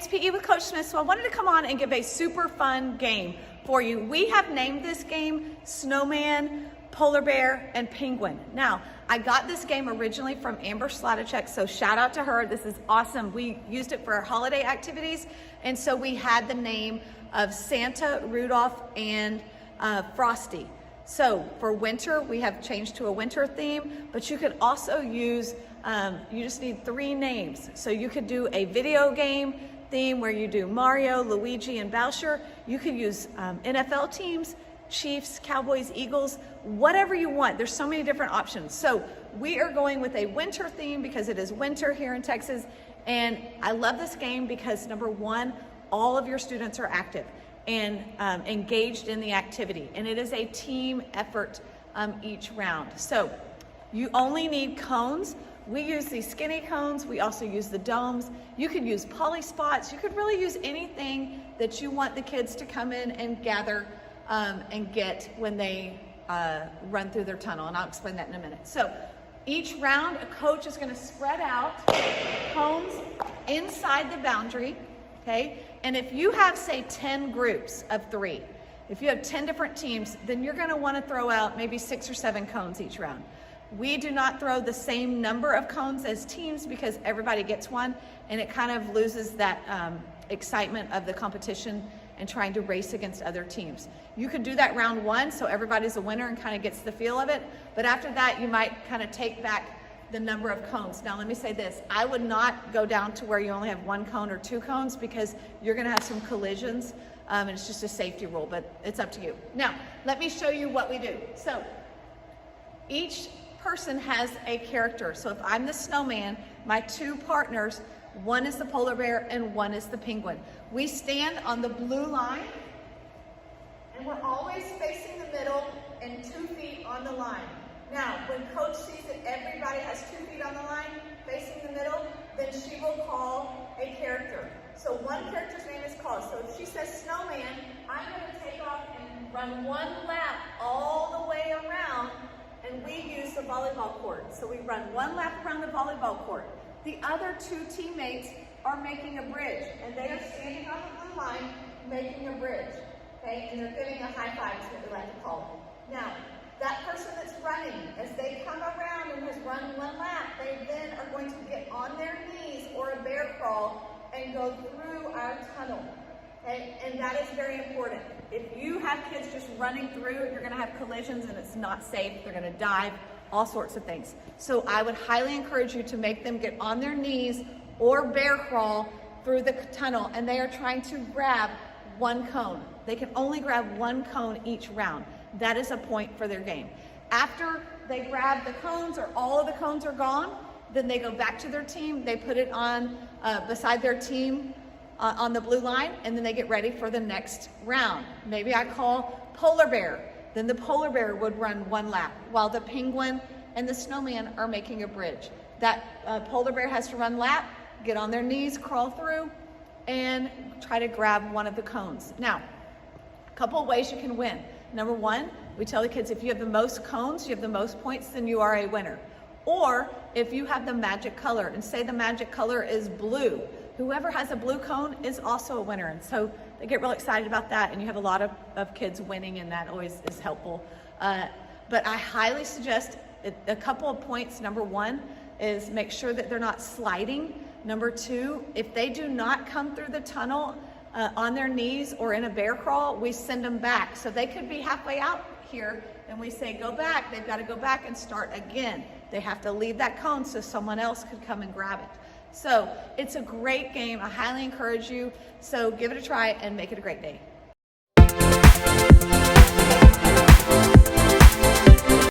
it's PE with Coach Smith, so I wanted to come on and give a super fun game for you. We have named this game Snowman, Polar Bear, and Penguin. Now, I got this game originally from Amber Sladecek, so shout out to her. This is awesome. We used it for our holiday activities, and so we had the name of Santa, Rudolph, and Frosty. So for winter, we have changed to a winter theme, but you could also use, you just need 3 names. So you could do a video game theme where you do Mario, Luigi, and Bowser. You could use NFL teams, Chiefs, Cowboys, Eagles, whatever you want. There's so many different options. So we are going with a winter theme because it is winter here in Texas. And I love this game because number 1, all of your students are active and engaged in the activity. And it is a team effort each round. So you only need cones. We use these skinny cones. We also use the domes. You could use poly spots. You could really use anything that you want the kids to come in and gather and get when they run through their tunnel. And I'll explain that in a minute. So each round, a coach is gonna spread out cones inside the boundary, okay? And if you have, say, 10 groups of 3, if you have 10 different teams, then you're gonna wanna throw out maybe 6 or 7 cones each round. We do not throw the same number of cones as teams because everybody gets one, and it kind of loses that excitement of the competition and trying to race against other teams. You could do that round 1, so everybody's a winner and kind of gets the feel of it, but after that, you might kind of take back the number of cones. Now, let me say this. I would not go down to where you only have 1 cone or 2 cones because you're gonna have some collisions, and it's just a safety rule, but it's up to you. Now, let me show you what we do. So, each person has a character. So if I'm the snowman, my 2 partners, one is the polar bear and one is the penguin. We stand on the blue line, and we're always facing the middle and 2 feet on the line. Now, when coach sees that everybody has 2 feet on the line, facing the middle, then she will call a character. So one character's name is called. So if she says snowman, I'm gonna take off and run 1 lap all the way around, and we use the volleyball court. So we run 1 lap around the volleyball court. The other 2 teammates are making a bridge, and they are standing on the blue line making a bridge, okay? And they're giving a high five, is what we like to call it. Now, that person that's running, as they come around and has run 1 lap, they then are going to get on their knees or a bear crawl and go through our tunnel, okay? And that is very important. If you have kids just running through, you're gonna have collisions and it's not safe. They're gonna dive, all sorts of things. So I would highly encourage you to make them get on their knees or bear crawl through the tunnel, and they are trying to grab 1 cone. They can only grab 1 cone each round. That is a point for their game. After they grab the cones or all of the cones are gone, then they go back to their team. They put it on beside their team on the blue line, and then they get ready for the next round. Maybe I call polar bear. Then the polar bear would run 1 lap while the penguin and the snowman are making a bridge. That polar bear has to run lap, get on their knees, crawl through, and try to grab 1 of the cones. Now, a couple of ways you can win. Number 1, we tell the kids if you have the most cones, you have the most points, then you are a winner. Or if you have the magic color, and say the magic color is blue, whoever has a blue cone is also a winner. And so they get real excited about that, and you have a lot of kids winning, and that always is helpful. But I highly suggest a couple of points. Number 1 is make sure that they're not sliding. Number 2, if they do not come through the tunnel on their knees or in a bear crawl, we send them back. So they could be halfway out here, and we say, go back. They've got to go back and start again. They have to leave that cone so someone else could come and grab it. So it's a great game. I highly encourage you. So give it a try and make it a great day.